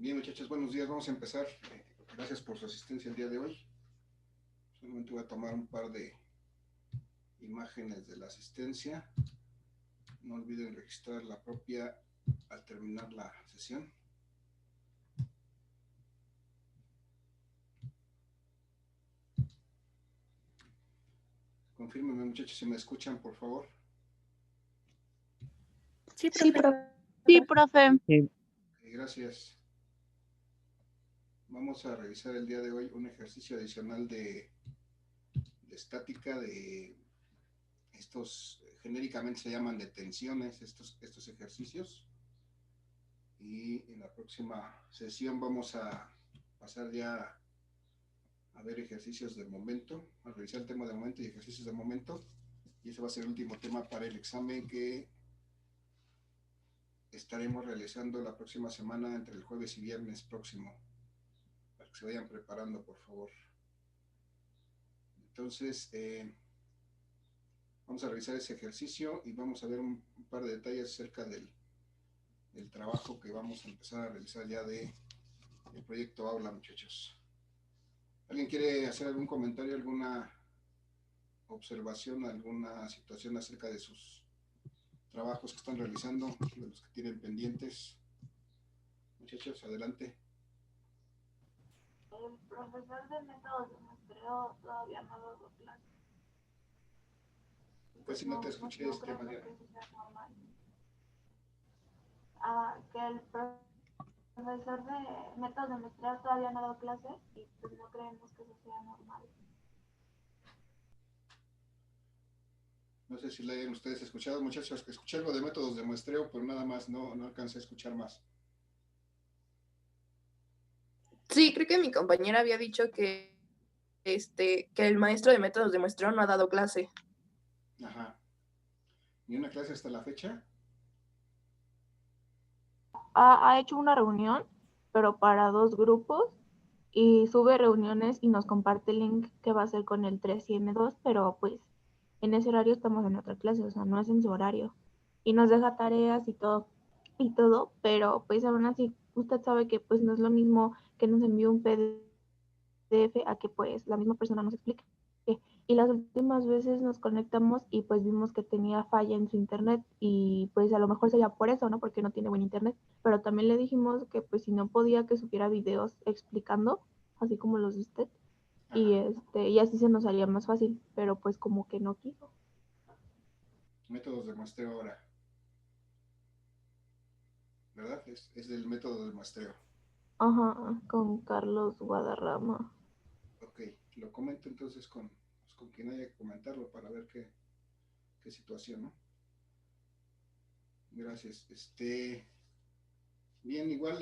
Bien, muchachos, buenos días. Vamos a empezar. Gracias por su asistencia el día de hoy. Solamente voy a tomar un par de imágenes de la asistencia. No olviden registrar la propia al terminar la sesión. Confírmenme, muchachos, si me escuchan, por favor. Sí, Sí, profe. profe. Sí, profe. Gracias. Vamos a revisar el día de hoy un ejercicio adicional de estática, de estos, genéricamente se llaman de tensiones, estos ejercicios. Y en la próxima sesión vamos a pasar ya a ver ejercicios de momento, a revisar el tema de momento y ejercicios de momento. Y ese va a ser el último tema para el examen que estaremos realizando la próxima semana entre el jueves y viernes próximo. Para que se vayan preparando, por favor. Entonces, vamos a revisar ese ejercicio y vamos a ver un par de detalles acerca del trabajo que vamos a empezar a realizar ya del proyecto Aula, muchachos. ¿Alguien quiere hacer algún comentario, alguna observación, alguna situación acerca de sus trabajos que están realizando, de los que tienen pendientes? Muchachos, adelante. El profesor de métodos de muestreo todavía no ha dado clase. Casi no te escuché, Creemos Mariana. que eso sea normal. Que el profesor de métodos de muestreo todavía no ha dado clase y pues no creemos que eso sea normal. No sé si la hayan ustedes escuchado, muchachos. Escuché algo de métodos de muestreo, pero nada más no alcancé a escuchar más. Sí, creo que mi compañera había dicho que el maestro de métodos de muestreo no ha dado clase. Ajá. ¿Ni una clase hasta la fecha? Ha hecho una reunión, pero para 2 grupos, y sube reuniones y nos comparte el link que va a ser con el 3 y M2, pero pues en ese horario estamos en otra clase, o sea, no es en su horario. Y nos deja tareas y todo, pero pues aún así usted sabe que pues no es lo mismo que nos envíe un PDF a que pues la misma persona nos explique. Y las últimas veces nos conectamos y pues vimos que tenía falla en su internet y pues a lo mejor sería por eso, ¿no? Porque no tiene buen internet. Pero también le dijimos que pues si no podía que subiera videos explicando, así como los de usted. Y así se nos haría más fácil, pero pues como que no quiso. Métodos de muestreo ahora. ¿Verdad? Es del método de muestreo. Ajá, con Carlos Guadarrama. Ok, lo comento entonces con quien haya que comentarlo para ver qué situación, ¿no? Gracias. Bien, igual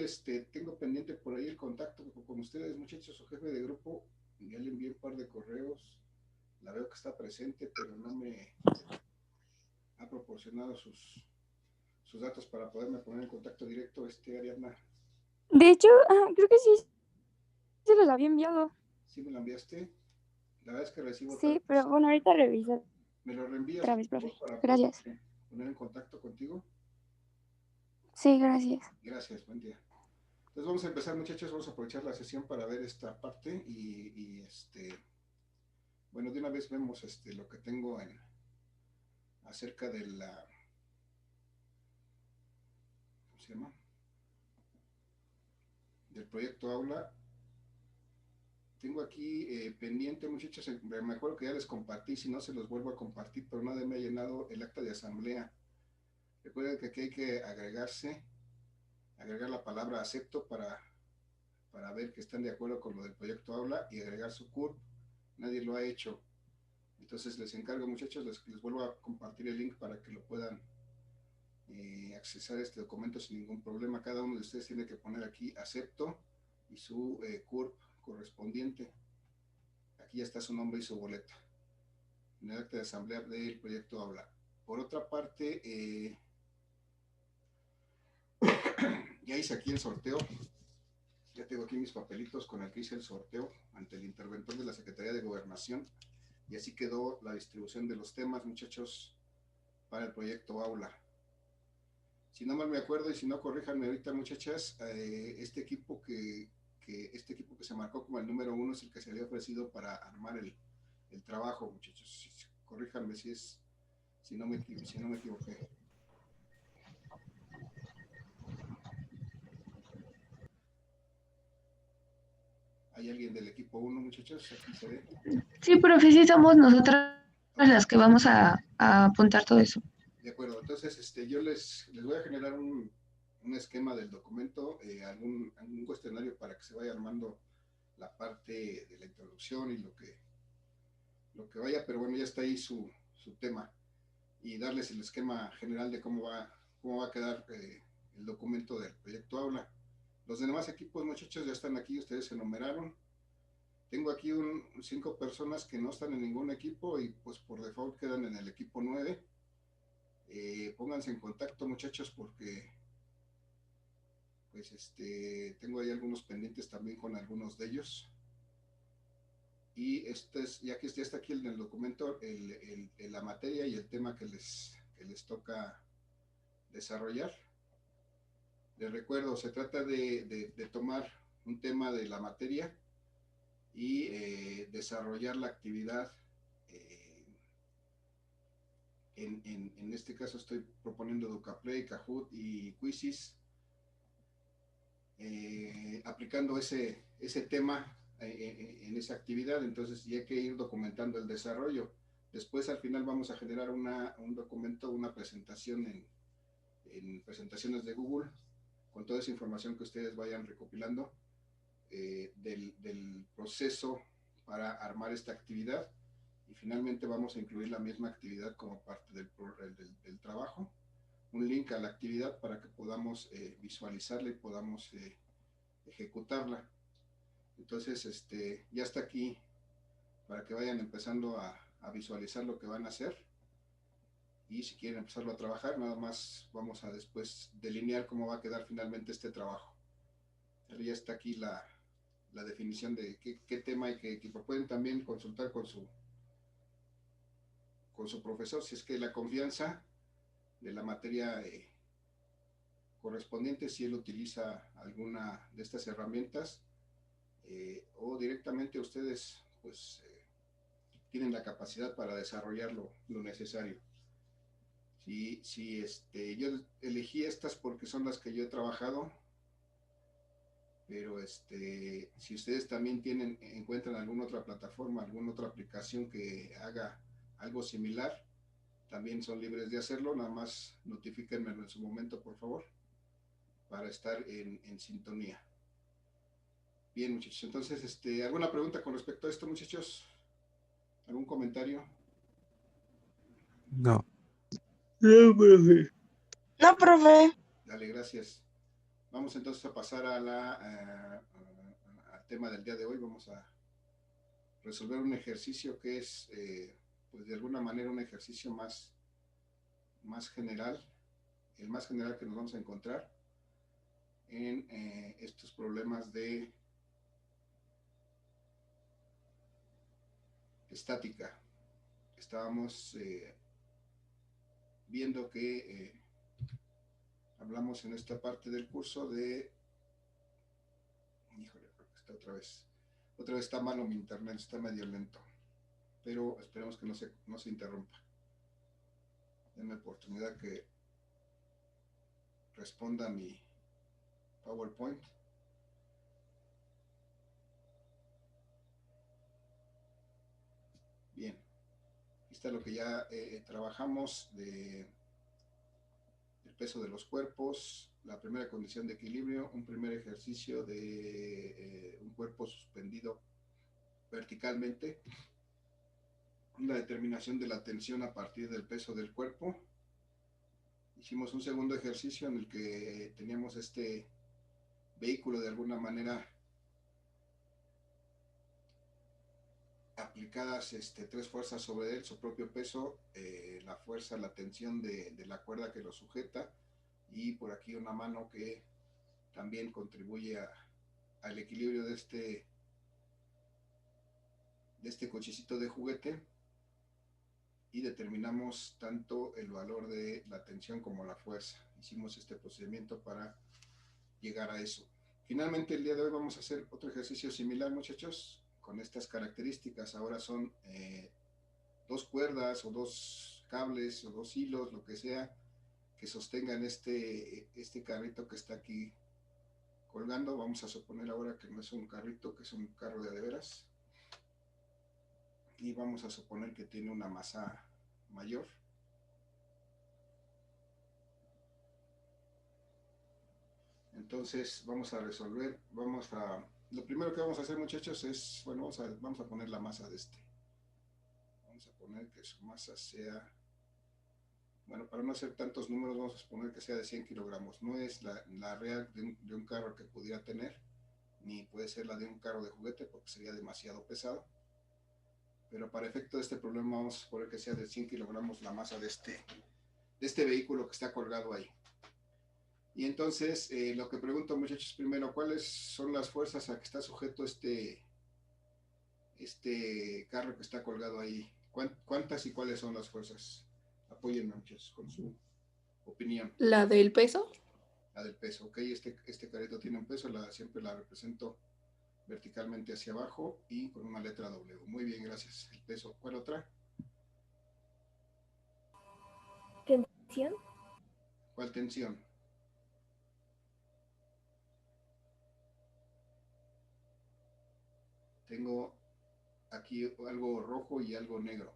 tengo pendiente por ahí el contacto con ustedes, muchachos, su jefe de grupo. Ya le envié un par de correos. La veo que está presente, pero no me ha proporcionado sus datos para poderme poner en contacto directo, Ariadna. De hecho, creo que sí se los había enviado. ¿Sí me lo enviaste? La verdad es que recibo Sí, tantos. pero bueno, ahorita reviso ¿Me lo reenvías, otra por vez, profe. favor, para poder Gracias. poner en contacto contigo? Sí, gracias. Gracias, buen día. Entonces vamos a empezar, muchachos, vamos a aprovechar la sesión para ver esta parte y bueno, de una vez vemos lo que tengo acerca de la, ¿cómo se llama? Del proyecto Aula. Tengo aquí pendiente, muchachos, me acuerdo que ya les compartí, si no se los vuelvo a compartir, pero nadie me ha llenado el acta de asamblea. Recuerden que aquí hay que agregar la palabra acepto para ver que están de acuerdo con lo del proyecto Aula y agregar su CURP. Nadie lo ha hecho. Entonces les encargo, muchachos, les vuelvo a compartir el link para que lo puedan accesar este documento sin ningún problema. Cada uno de ustedes tiene que poner aquí acepto y su CURP correspondiente. Aquí ya está su nombre y su boleta en el acta de asamblea del proyecto Aula. Por otra parte, ya hice aquí el sorteo. Ya tengo aquí mis papelitos con el que hice el sorteo ante el interventor de la Secretaría de Gobernación. Y así quedó la distribución de los temas, muchachos, para el proyecto Aula. Si no mal me acuerdo y si no, corríjanme ahorita, muchachas, este equipo que se marcó como el número 1 es el que se había ofrecido para armar el trabajo, muchachos. Corríjanme si no me equivoqué. ¿Hay alguien del equipo 1, muchachos? Aquí se ve. Sí, profe, sí somos nosotras Ok, las que vamos a apuntar todo eso. de acuerdo. Entonces, yo les voy a generar un esquema del documento, algún cuestionario para que se vaya armando la parte de la introducción y lo que vaya, pero bueno, ya está ahí su tema, y darles el esquema general de cómo va a quedar el documento del proyecto Aula. Los demás equipos, muchachos, ya están aquí, ustedes se numeraron. Tengo aquí 5 personas que no están en ningún equipo y pues por default quedan en el equipo 9. Pónganse en contacto, muchachos, porque pues tengo ahí algunos pendientes también con algunos de ellos. Y ya que está aquí en el documento la materia y el tema que les toca desarrollar. Les recuerdo, se trata de tomar un tema de la materia y desarrollar la actividad. En este caso estoy proponiendo Educaplay, Kahoot y Quizzes, aplicando ese tema en esa actividad. Entonces ya hay que ir documentando el desarrollo. Después al final vamos a generar un documento, una presentación en presentaciones de Google, con toda esa información que ustedes vayan recopilando del proceso para armar esta actividad, y finalmente vamos a incluir la misma actividad como parte del trabajo, un link a la actividad para que podamos visualizarla y podamos ejecutarla. Entonces ya está aquí para que vayan empezando a visualizar lo que van a hacer, y si quieren empezarlo a trabajar, nada más vamos a después delinear cómo va a quedar finalmente este trabajo. Pero ya está aquí la definición de qué tema y qué equipo. Pueden también consultar con su profesor si es que la confianza de la materia correspondiente, si él utiliza alguna de estas herramientas, o directamente ustedes pues tienen la capacidad para desarrollar lo necesario. Yo elegí estas porque son las que yo he trabajado, pero si ustedes también encuentran alguna otra plataforma, alguna otra aplicación que haga algo similar, también son libres de hacerlo. Nada más notifíquenmelo en su momento, por favor, para estar en sintonía. Bien, muchachos, entonces, ¿alguna pregunta con respecto a esto, muchachos? ¿Algún comentario? No. No, profe. No, profe. Dale, gracias. Vamos entonces a pasar al tema del día de hoy. Vamos a resolver un ejercicio que es, pues de alguna manera, un ejercicio más general, el más general que nos vamos a encontrar en estos problemas de estática. Estábamos viendo que hablamos en esta parte del curso de... Híjole, creo que está otra vez está malo mi internet, está medio lento, pero esperemos que no se interrumpa. Denme oportunidad que responda a mi PowerPoint. Bien, aquí está lo que ya trabajamos del peso de los cuerpos, la primera condición de equilibrio, un primer ejercicio de un cuerpo suspendido verticalmente, la determinación de la tensión a partir del peso del cuerpo. Hicimos un segundo ejercicio en el que teníamos este vehículo de alguna manera aplicadas 3 fuerzas sobre él, su propio peso, la fuerza, la tensión de la cuerda que lo sujeta, y por aquí una mano que también contribuye al equilibrio de este cochecito de juguete. y determinamos tanto el valor de la tensión como la fuerza. Hicimos este procedimiento para llegar a eso. Finalmente, el día de hoy vamos a hacer otro ejercicio similar, muchachos, con estas características. Ahora son dos cuerdas o dos cables o dos hilos, lo que sea, que sostengan este carrito que está aquí colgando. Vamos a suponer ahora que no es un carrito, que es un carro de veras. Y vamos a suponer que tiene una masa mayor. Entonces vamos a resolver, lo primero que vamos a hacer, muchachos, es, bueno, vamos a poner la masa de este. Vamos a poner que su masa sea, bueno, para no hacer tantos números, vamos a suponer que sea de 100 kilogramos. No es la real de un carro que pudiera tener, ni puede ser la de un carro de juguete porque sería demasiado pesado. Pero para efecto de este problema vamos a suponer que sea de 100 kilogramos la masa de este vehículo que está colgado ahí. Y entonces, lo que pregunto, muchachos, primero, ¿cuáles son las fuerzas a que está sujeto este carro que está colgado ahí? ¿Cuántas y cuáles son las fuerzas? Apóyenme, muchachos, con su opinión. ¿La del peso? La del peso, ok. Este carrito tiene un peso, siempre la represento verticalmente hacia abajo y con una letra W. Muy bien, gracias. El peso. ¿Cuál otra? ¿Tensión? ¿Cuál tensión? Tengo aquí algo rojo y algo negro.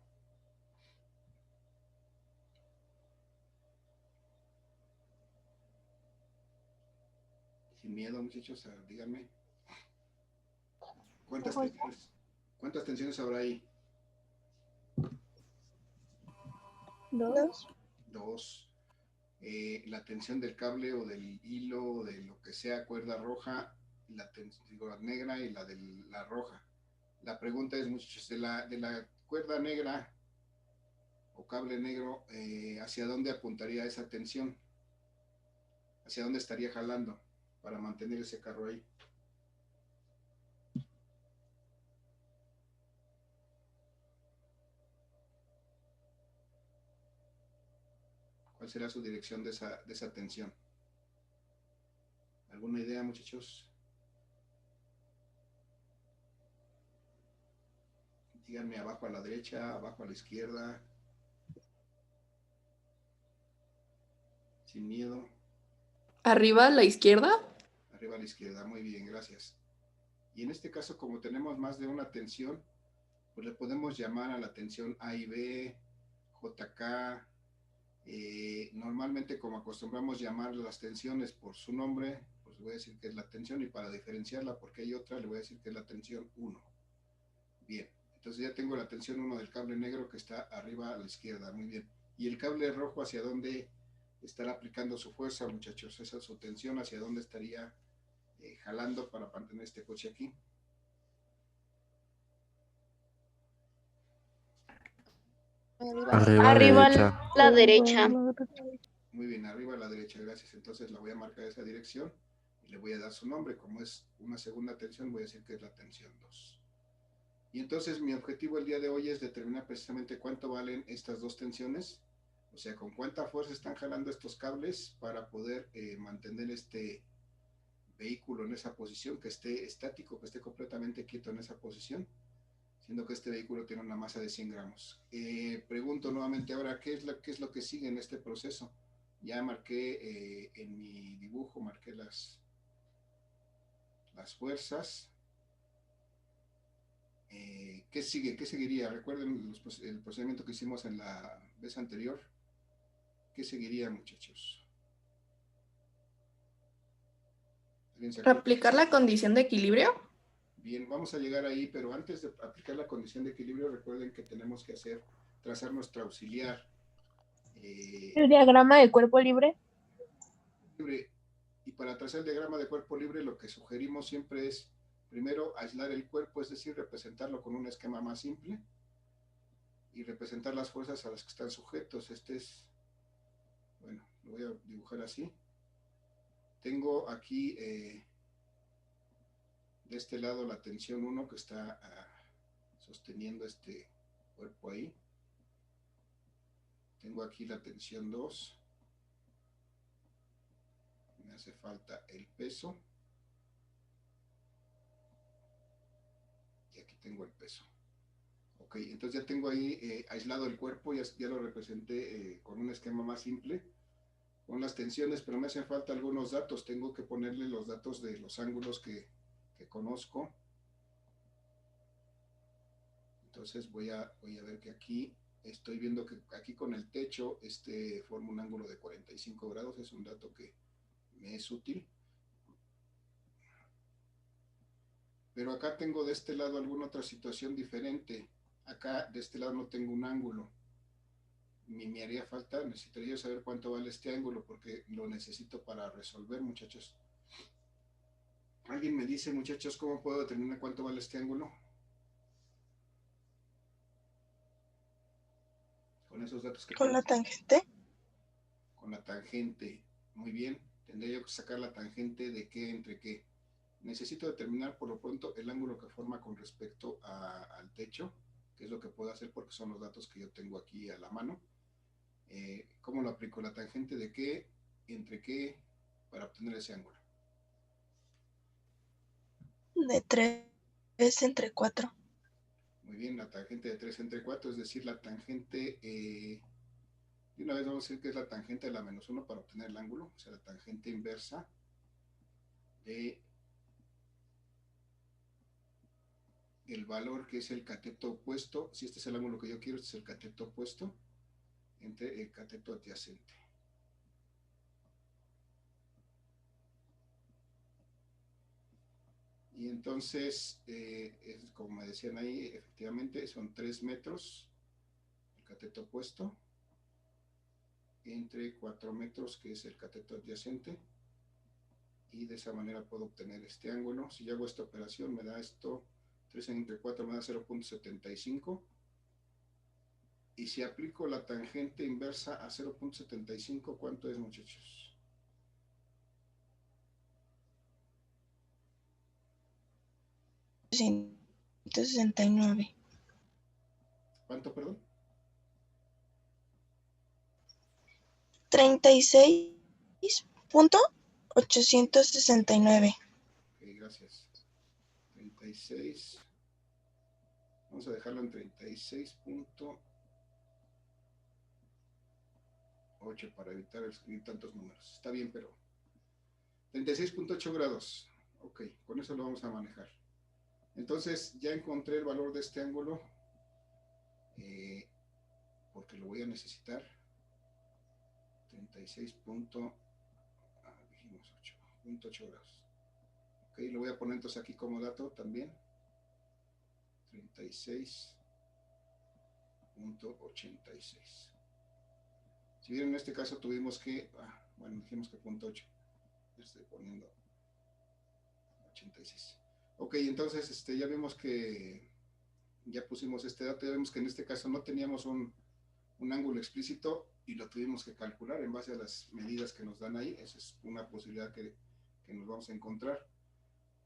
Sin miedo, muchachos, díganme. ¿Cuántas tensiones habrá ahí? Dos. Dos. La tensión del cable o del hilo o de lo que sea, cuerda roja, la negra y la de la roja. La pregunta es, muchachos, de la cuerda negra o cable negro, ¿hacia dónde apuntaría esa tensión? ¿Hacia dónde estaría jalando para mantener ese carro ahí? ¿Cuál será su dirección de esa tensión? ¿Alguna idea, muchachos? Díganme, abajo a la derecha, abajo a la izquierda. Sin miedo. ¿Arriba a la izquierda? Arriba a la izquierda, muy bien, gracias. Y en este caso, como tenemos más de una tensión, pues le podemos llamar a la tensión A y B, JK. Normalmente, como acostumbramos llamar las tensiones por su nombre, pues voy a decir que es la tensión, y para diferenciarla, porque hay otra, le voy a decir que es la tensión 1. Bien, entonces ya tengo la tensión 1 del cable negro que está arriba a la izquierda, muy bien. ¿Y el cable rojo hacia dónde estará aplicando su fuerza, muchachos? Esa es su tensión, hacia dónde estaría jalando para mantener este coche aquí. Arriba a la derecha. Muy bien, arriba a la derecha, gracias. Entonces la voy a marcar esa dirección y le voy a dar su nombre. Como es una segunda tensión, voy a decir que es la tensión 2. Y entonces mi objetivo el día de hoy es determinar precisamente cuánto valen estas dos tensiones, o sea, con cuánta fuerza están jalando estos cables para poder mantener este vehículo en esa posición, que esté estático, que esté completamente quieto en esa posición, siendo que este vehículo tiene una masa de 100 gramos. Pregunto nuevamente ahora, ¿qué es lo que sigue en este proceso? Ya marqué en mi dibujo, marqué las fuerzas. ¿Qué sigue? ¿Qué seguiría? Recuerden el procedimiento que hicimos en la vez anterior. ¿Qué seguiría, muchachos? ¿Aplicar la condición de equilibrio? Bien, vamos a llegar ahí, pero antes de aplicar la condición de equilibrio, recuerden que tenemos que trazar nuestra auxiliar. El diagrama de cuerpo libre. Y para trazar el diagrama de cuerpo libre, lo que sugerimos siempre es, primero, aislar el cuerpo, es decir, representarlo con un esquema más simple y representar las fuerzas a las que están sujetos. Bueno, lo voy a dibujar así. Tengo aquí de este lado la tensión 1 que está sosteniendo este cuerpo ahí. Tengo aquí la tensión 2. Me hace falta el peso. Y aquí tengo el peso. Ok, entonces ya tengo ahí aislado el cuerpo, ya lo representé con un esquema más simple, con las tensiones, pero me hacen falta algunos datos. Tengo que ponerle los datos de los ángulos que conozco. Entonces voy a ver que aquí estoy viendo que aquí con el techo forma un ángulo de 45 grados, es un dato que me es útil. Pero acá tengo de este lado alguna otra situación diferente. Acá de este lado no tengo un ángulo. Me haría falta, necesitaría saber cuánto vale este ángulo porque lo necesito para resolver, muchachos. ¿Alguien me dice, muchachos, cómo puedo determinar cuánto vale este ángulo? Con esos datos que ¿Con la tengo. tangente? Con la tangente. Muy bien. Tendría yo que sacar la tangente de qué entre qué. Necesito determinar por lo pronto el ángulo que forma con respecto al techo, que es lo que puedo hacer porque son los datos que yo tengo aquí a la mano. ¿Cómo lo aplico? La tangente de qué entre qué para obtener ese ángulo. De 3 entre 4. Muy bien, la tangente de 3 entre 4, es decir, la tangente, de una vez vamos a decir que es la tangente de la menos 1 para obtener el ángulo, o sea, la tangente inversa de el valor que es el cateto opuesto. Si este es el ángulo que yo quiero, este es el cateto opuesto entre el cateto adyacente. Y entonces, como me decían ahí, efectivamente son 3 metros el cateto opuesto entre 4 metros que es el cateto adyacente, y de esa manera puedo obtener este ángulo. Si yo hago esta operación me da esto, 3 entre 4 me da 0.75, y si aplico la tangente inversa a 0.75, ¿cuánto es, muchachos? $169. ¿Cuánto, perdón? 36.869. Ok, gracias. 36. Vamos a dejarlo en 36.8 para evitar escribir tantos números. Está bien, pero 36.8 grados. Ok, con eso lo vamos a manejar. Entonces ya encontré el valor de este ángulo, porque lo voy a necesitar. 36.8 grados. Ok, lo voy a poner entonces aquí como dato también. 36.86. Si bien en este caso tuvimos que, bueno, dijimos que .8. Estoy poniendo 86. Ok, entonces ya vimos que ya pusimos este dato, ya vemos que en este caso no teníamos un ángulo explícito y lo tuvimos que calcular en base a las medidas que nos dan ahí. Esa es una posibilidad que nos vamos a encontrar.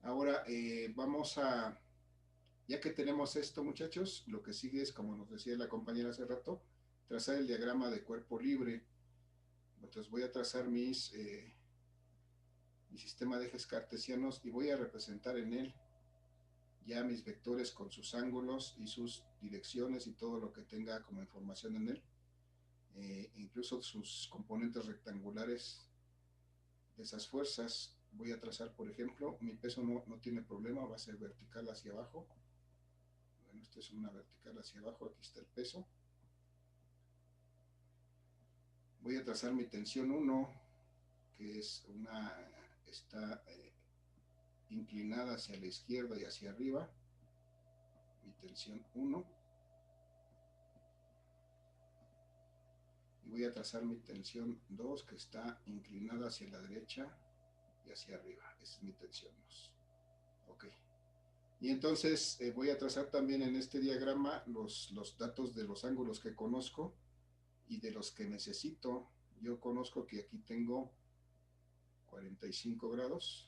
Ahora vamos a, ya que tenemos esto, muchachos, lo que sigue es, como nos decía la compañera hace rato, trazar el diagrama de cuerpo libre. Entonces voy a trazar mi sistema de ejes cartesianos y voy a representar en él ya mis vectores con sus ángulos y sus direcciones y todo lo que tenga como información en él, incluso sus componentes rectangulares de esas fuerzas. Voy a trazar, por ejemplo, mi peso no tiene problema, va a ser vertical hacia abajo. Bueno, esto es una vertical hacia abajo, aquí está el peso. Voy a trazar mi tensión 1, que es está inclinada hacia la izquierda y hacia arriba, mi tensión 1, y voy a trazar mi tensión 2, que está inclinada hacia la derecha y hacia arriba. Esa es mi tensión 2. Ok, y entonces voy a trazar también en este diagrama los datos de los ángulos que conozco y de los que necesito. Yo conozco que aquí tengo 45 grados,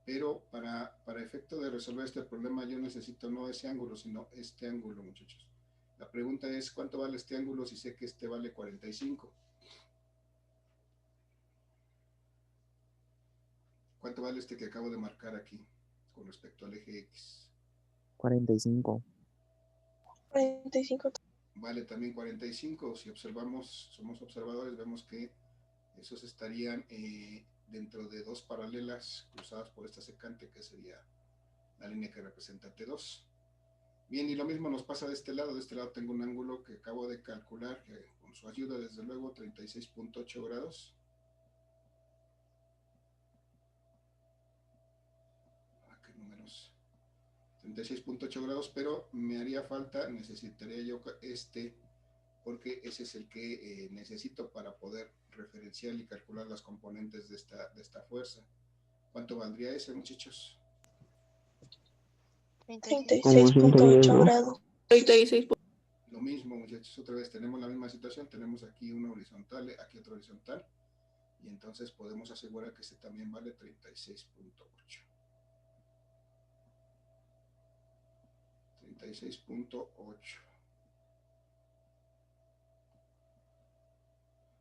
pero para efecto de resolver este problema yo necesito no ese ángulo, sino este ángulo, muchachos. La pregunta es, ¿cuánto vale este ángulo si sé que este vale 45? ¿Cuánto vale este que acabo de marcar aquí con respecto al eje X? 45. 45. Vale también 45. Si observamos, somos observadores, vemos que esos estarían dentro de dos paralelas cruzadas por esta secante, que sería la línea que representa T2. Bien, y lo mismo nos pasa de este lado. De este lado tengo un ángulo que acabo de calcular, que con su ayuda, desde luego, 36.8 grados. ¿Qué números? 36.8 grados, pero me haría falta, necesitaría yo este, porque ese es el que necesito para poder referenciar y calcular las componentes de esta fuerza. ¿Cuánto valdría ese, muchachos? 36.8 grados. 36. Lo mismo, muchachos, otra vez tenemos la misma situación, tenemos aquí una horizontal, aquí otra horizontal, y entonces podemos asegurar que este también vale 36.8. 36.8.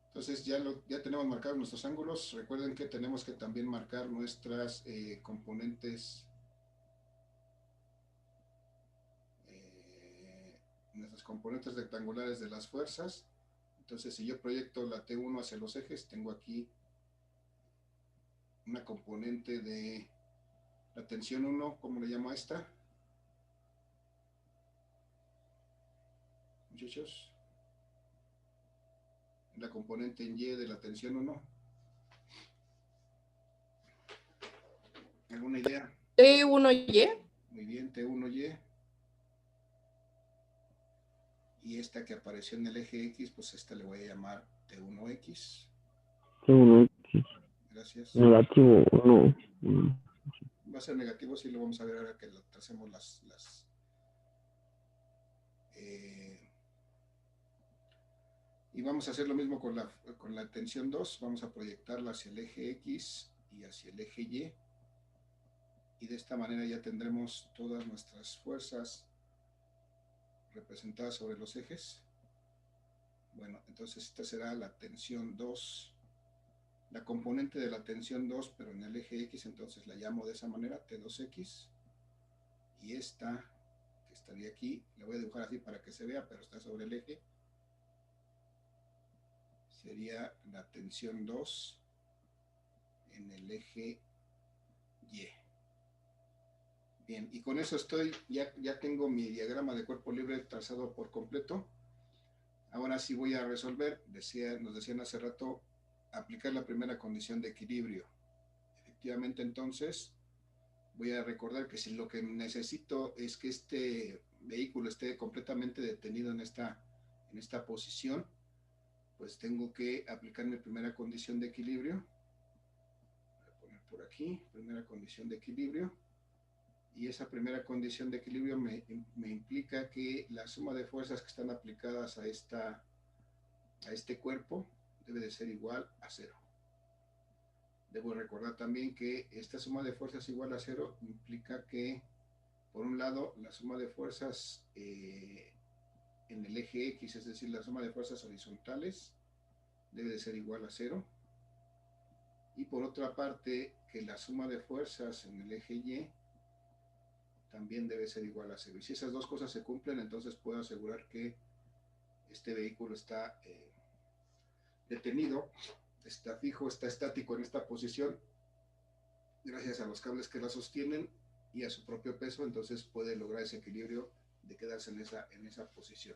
Entonces ya tenemos marcados nuestros ángulos. Recuerden que tenemos que también marcar nuestras componentes, rectangulares de las fuerzas. Entonces, si yo proyecto la T1 hacia los ejes, tengo aquí una componente de la tensión 1, ¿cómo le llamo a esta? Muchachos, la componente en Y de la tensión 1. ¿Alguna idea? T1Y. Muy bien, T1Y. Y esta que apareció en el eje X, pues esta le voy a llamar T1X. T1X. Gracias. Negativo 1. Va a ser negativo, sí lo vamos a ver ahora que lo tracemos y vamos a hacer lo mismo con la tensión 2. Vamos a proyectarla hacia el eje X y hacia el eje Y. Y de esta manera ya tendremos todas nuestras fuerzas representadas sobre los ejes. Bueno, entonces esta será la tensión 2. La componente de la tensión 2, pero en el eje X, entonces la llamo de esa manera, T2X. Y esta, que estaría aquí, la voy a dibujar así para que se vea, pero está sobre el eje, sería la tensión 2 en el eje Y. Bien, y con eso ya tengo mi diagrama de cuerpo libre trazado por completo. Ahora sí voy a resolver, nos decían hace rato, aplicar la primera condición de equilibrio. Efectivamente, entonces, voy a recordar que si lo que necesito es que este vehículo esté completamente detenido en esta posición, pues tengo que aplicar mi primera condición de equilibrio. Voy a poner por aquí, primera condición de equilibrio. Y esa primera condición de equilibrio me implica que la suma de fuerzas que están aplicadas a este cuerpo debe de ser igual a 0. Debo recordar también que esta suma de fuerzas igual a 0 implica que, por un lado, la suma de fuerzas en el eje X, es decir, la suma de fuerzas horizontales, debe de ser igual a 0. Y por otra parte, que la suma de fuerzas en el eje Y también debe ser igual a 0. Y si esas dos cosas se cumplen, entonces puedo asegurar que este vehículo está detenido, está fijo, está estático en esta posición, gracias a los cables que la sostienen y a su propio peso. Entonces puede lograr ese equilibrio de quedarse en esa posición.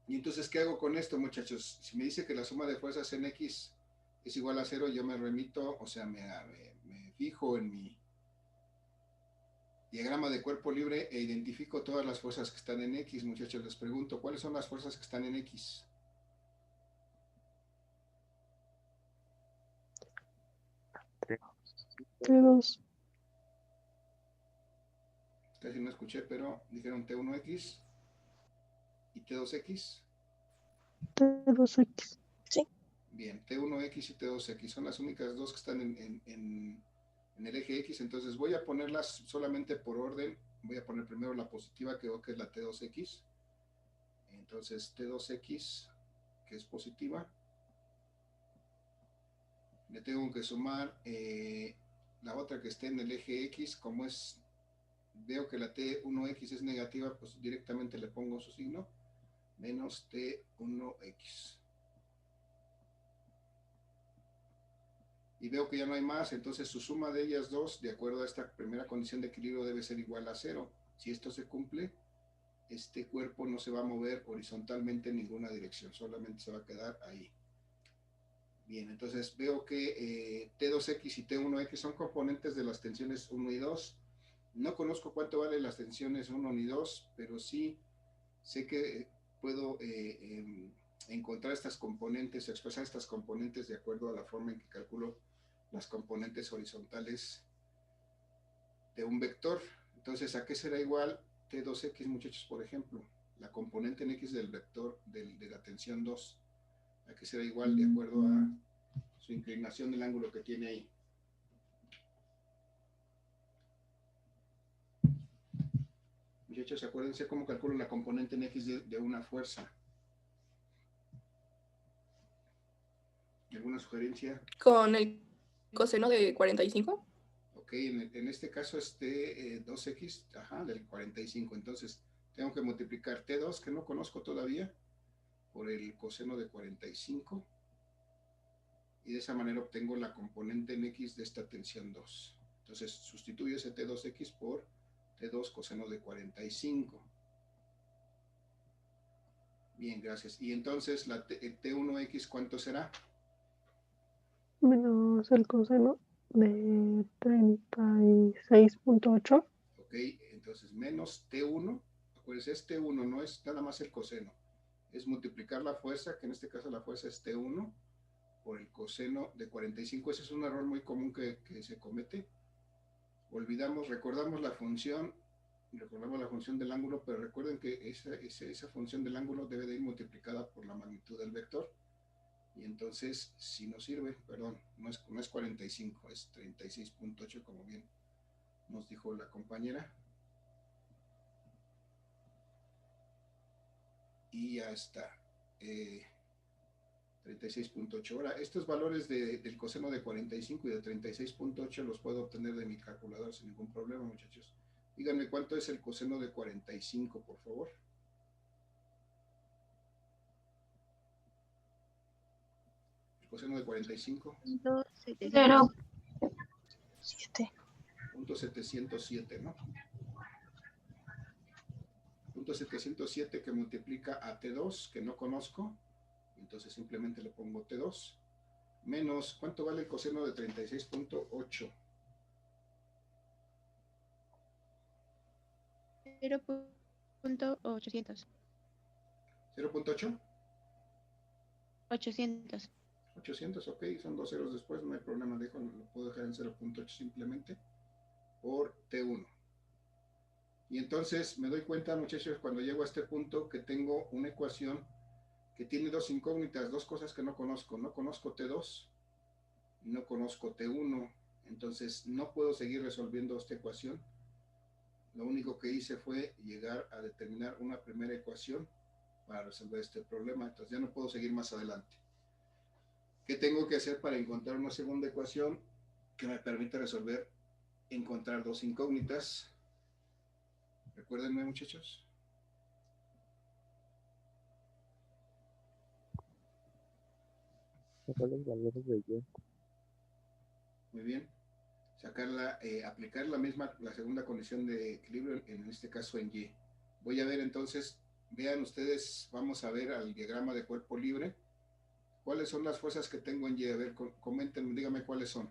Y entonces, ¿qué hago con esto, muchachos? Si me dice que la suma de fuerzas en X es igual a 0, yo me remito, o sea, me fijo en mi diagrama de cuerpo libre e identifico todas las fuerzas que están en X. Muchachos, les pregunto, ¿cuáles son las fuerzas que están en X? T2. Casi no escuché, pero dijeron T1X y T2X. T2X. Sí. Bien, T1X y T2X son las únicas dos que están en el eje X, entonces voy a ponerlas solamente por orden. Voy a poner primero la positiva, que veo que es la T2X. Entonces T2X, que es positiva, le tengo que sumar la otra que esté en el eje X. Como es, veo que la T1X es negativa, pues directamente le pongo su signo, menos T1X. Y veo que ya no hay más, entonces su suma de ellas dos, de acuerdo a esta primera condición de equilibrio, debe ser igual a 0. Si esto se cumple, este cuerpo no se va a mover horizontalmente en ninguna dirección, solamente se va a quedar ahí. Bien, entonces veo que T2X y T1X son componentes de las tensiones 1 y 2. No conozco cuánto valen las tensiones 1 ni 2, pero sí sé que puedo encontrar estas componentes, expresar estas componentes de acuerdo a la forma en que calculo las componentes horizontales de un vector. Entonces, ¿a qué será igual T2X, muchachos, por ejemplo? La componente en X del vector de la tensión 2. ¿A qué será igual de acuerdo a su inclinación del ángulo que tiene ahí? Muchachos, acuérdense cómo calculo la componente en X de una fuerza. ¿Alguna sugerencia? Con el coseno de 45. Ok, en este caso es T2X, del 45. Entonces, tengo que multiplicar T2, que no conozco todavía, por el coseno de 45. Y de esa manera obtengo la componente en X de esta tensión 2. Entonces, sustituyo ese T2X por T2 coseno de 45. Bien, gracias. Y entonces, la T1X, ¿cuánto será? Menos el coseno de 36.8. Ok, entonces menos T1. Acuérdense, es T1, no es nada más el coseno. Es multiplicar la fuerza, que en este caso la fuerza es T1, por el coseno de 45. Ese es un error muy común que se comete. Recordamos la función del ángulo, pero recuerden que esa función del ángulo debe de ir multiplicada por la magnitud del vector. Y entonces, si nos sirve, perdón, no es 45, es 36.8, como bien nos dijo la compañera. Y ya está. 36.8. Ahora, estos valores del coseno de 45 y de 36.8 los puedo obtener de mi calculador sin ningún problema, muchachos. Díganme cuánto es el coseno de 45, por favor. El coseno de 45. 0.707, ¿no? 0.707 que multiplica a T2, que no conozco. Entonces simplemente le pongo T2. Menos, ¿cuánto vale el coseno de 36.8? 0.800. ¿0.8? 800. 800, ok, son dos ceros después, no hay problema, lo puedo dejar en 0.8 simplemente por T1. Y entonces me doy cuenta, muchachos, cuando llego a este punto, que tengo una ecuación que tiene dos incógnitas, dos cosas que no conozco. No conozco T2 y no conozco T1. Entonces no puedo seguir resolviendo esta ecuación. Lo único que hice fue llegar a determinar una primera ecuación para resolver este problema. Entonces ya no puedo seguir más adelante. ¿Qué tengo que hacer para encontrar una segunda ecuación que me permita encontrar dos incógnitas? Recuérdenme, muchachos. Sacar los valores de Y. Muy bien. Aplicar la segunda condición de equilibrio, en este caso en Y. Voy a ver entonces, vean ustedes, vamos a ver al diagrama de cuerpo libre. ¿Cuáles son las fuerzas que tengo en Y? A ver, comenten, díganme cuáles son.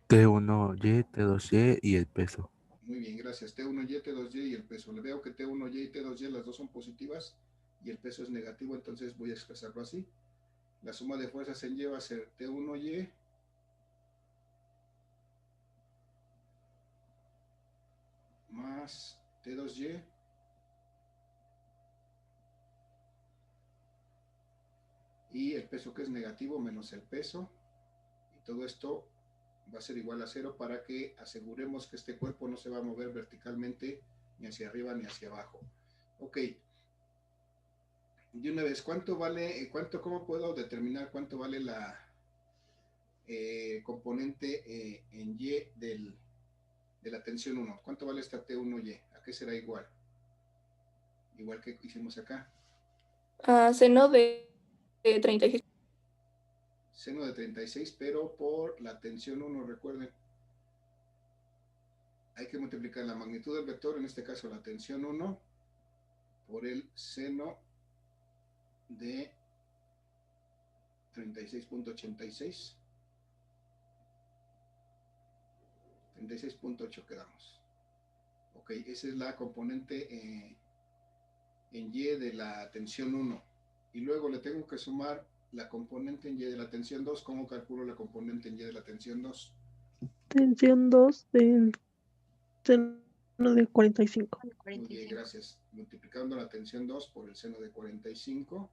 T1Y, T2Y y el peso. Muy bien, gracias. T1Y, T2Y y el peso. Le veo que T1Y y T2Y las dos son positivas y el peso es negativo, entonces voy a expresarlo así. La suma de fuerzas en Y va a ser T1Y más T2Y y el peso, que es negativo, menos el peso, y todo esto va a ser igual a 0 para que aseguremos que este cuerpo no se va a mover verticalmente ni hacia arriba ni hacia abajo. Ok. De una vez, ¿cuánto vale, cómo puedo determinar cuánto vale la componente en Y de la tensión 1? ¿Cuánto vale esta T1Y? ¿A qué será igual? Igual que hicimos acá. Seno de 36. Seno de 36, pero por la tensión 1, recuerden. Hay que multiplicar la magnitud del vector, en este caso la tensión 1, por el seno de 36.86. 36.8 quedamos. Ok, esa es la componente en Y de la tensión 1. Y luego le tengo que sumar la componente en Y de la tensión 2. ¿Cómo calculo la componente en Y de la tensión 2? Tensión 2 del seno de 45. Muy bien, gracias. Multiplicando la tensión 2 por el seno de 45.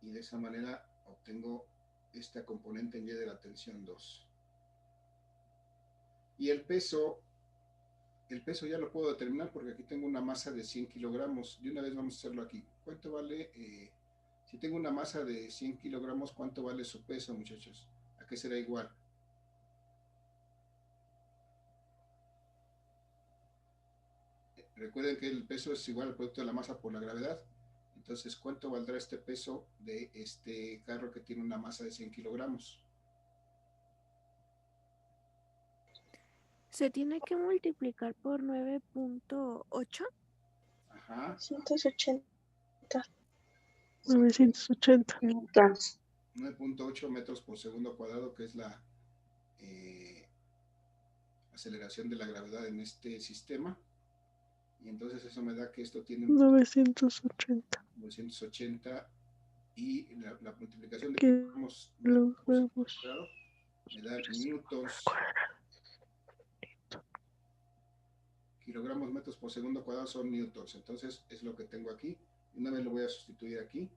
Y de esa manera obtengo esta componente en Y de la tensión 2. Y el peso ya lo puedo determinar porque aquí tengo una masa de 100 kilogramos. De una vez vamos a hacerlo aquí. ¿Cuánto vale? Si tengo una masa de 100 kilogramos, ¿cuánto vale su peso, muchachos? ¿A qué será igual? Recuerden que el peso es igual al producto de la masa por la gravedad. Entonces, ¿cuánto valdrá este peso de este carro que tiene una masa de 100 kilogramos? Se tiene que multiplicar por 9.8. Ajá. 180. 980. 9.8 metros por segundo cuadrado, que es la aceleración de la gravedad en este sistema. Y entonces eso me da que esto tiene 980. 980 y la multiplicación de Kilogramos. me da newtons, kilogramos metros por segundo cuadrado son newtons. Entonces es lo que tengo aquí. Una vez lo voy a sustituir aquí.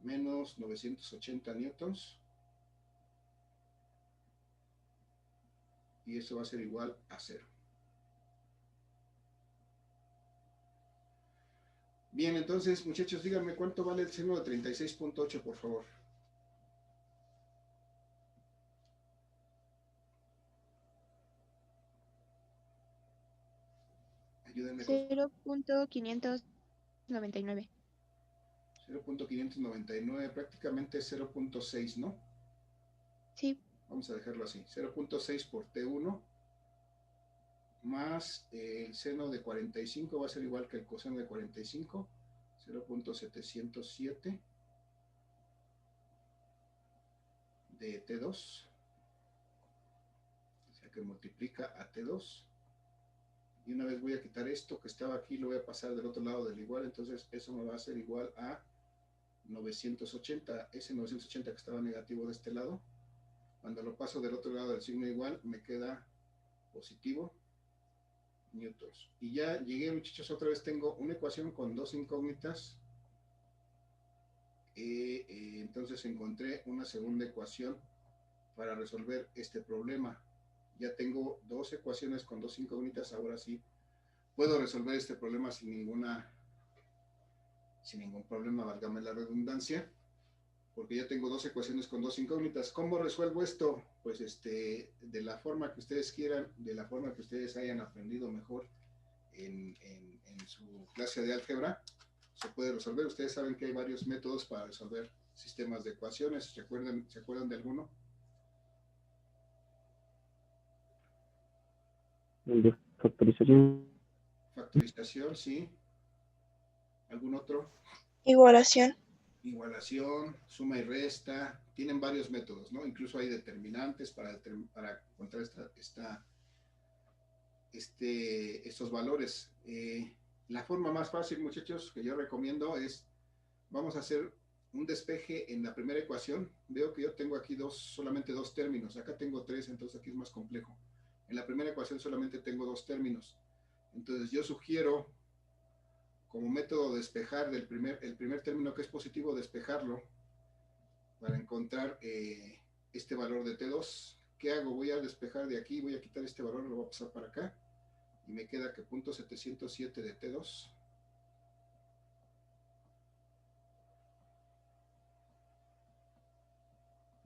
Menos 980 newtons. Y eso va a ser igual a 0. Bien, entonces, muchachos, díganme cuánto vale el seno de 36.8, por favor. Ayúdenme con 0.599. 0.599, prácticamente 0.6, ¿no? Sí. Vamos a dejarlo así. 0.6 por T1 más el seno de 45 va a ser igual que el coseno de 45, 0.707 de T2, o sea que multiplica a T2. Y una vez voy a quitar esto que estaba aquí, lo voy a pasar del otro lado del igual, entonces eso me va a ser igual a 980, ese 980 que estaba negativo de este lado, cuando lo paso del otro lado del signo igual, me queda positivo newtons. Y ya llegué, muchachos, otra vez tengo una ecuación con dos incógnitas. Entonces encontré una segunda ecuación para resolver este problema. Ya tengo dos ecuaciones con dos incógnitas, ahora sí puedo resolver este problema sin ningún problema, válgame la redundancia, porque ya tengo dos ecuaciones con dos incógnitas. ¿Cómo resuelvo esto? Pues de la forma que ustedes quieran, de la forma que ustedes hayan aprendido mejor en su clase de álgebra, se puede resolver. Ustedes saben que hay varios métodos para resolver sistemas de ecuaciones. ¿Se acuerdan de alguno? De factorización. Factorización, sí. ¿Algún otro? Igualación. Igualación, suma y resta. Tienen varios métodos, ¿no? Incluso hay determinantes para encontrar estos valores. La forma más fácil, muchachos, que yo recomiendo es, vamos a hacer un despeje en la primera ecuación. Veo que yo tengo aquí solamente dos términos. Acá tengo tres, entonces aquí es más complejo. En la primera ecuación solamente tengo dos términos. Entonces yo sugiero, como método de despejar el primer término que es positivo, despejarlo para encontrar este valor de T2. ¿Qué hago? Voy a despejar de aquí, voy a quitar este valor, lo voy a pasar para acá. Y me queda que punto 707 de T2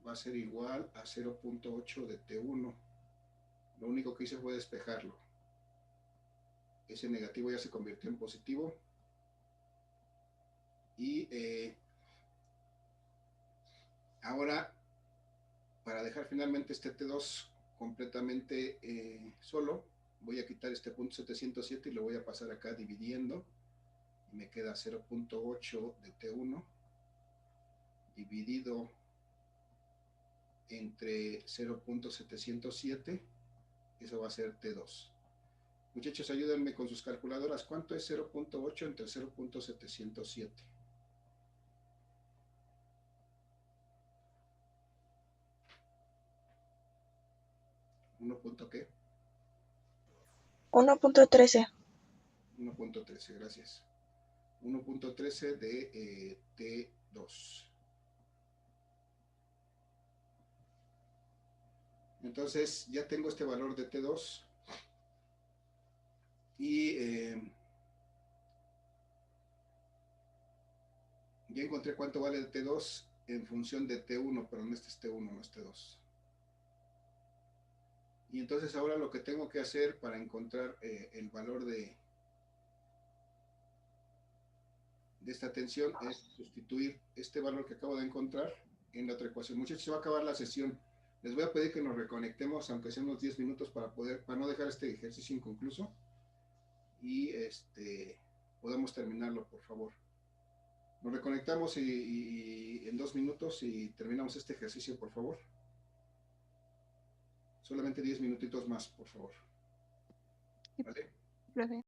va a ser igual a 0.8 de T1. Lo único que hice fue despejarlo. Ese negativo ya se convirtió en positivo. Y ahora, para dejar finalmente este T2 completamente solo, voy a quitar este punto 707 y lo voy a pasar acá dividiendo. Y me queda 0.8 de T1 dividido entre 0.707, eso va a ser T2. Muchachos, ayúdenme con sus calculadoras. ¿Cuánto es 0.8 entre 0.707? ¿1. ¿Qué? 1.13. 1.13, gracias. 1.13 de T2. Entonces, ya tengo este valor de T2 y ya encontré cuánto vale el T2 en función de T1, pero no este es T1, no es T2. Y entonces ahora lo que tengo que hacer para encontrar el valor de esta tensión es sustituir este valor que acabo de encontrar en la otra ecuación. Muchachos, se va a acabar la sesión. Les voy a pedir que nos reconectemos, aunque sea unos 10 minutos, para no dejar este ejercicio inconcluso. Y podemos terminarlo, por favor. Nos reconectamos y en 2 minutos y terminamos este ejercicio, por favor. Solamente 10 minutitos más, por favor. ¿Vale? Profe.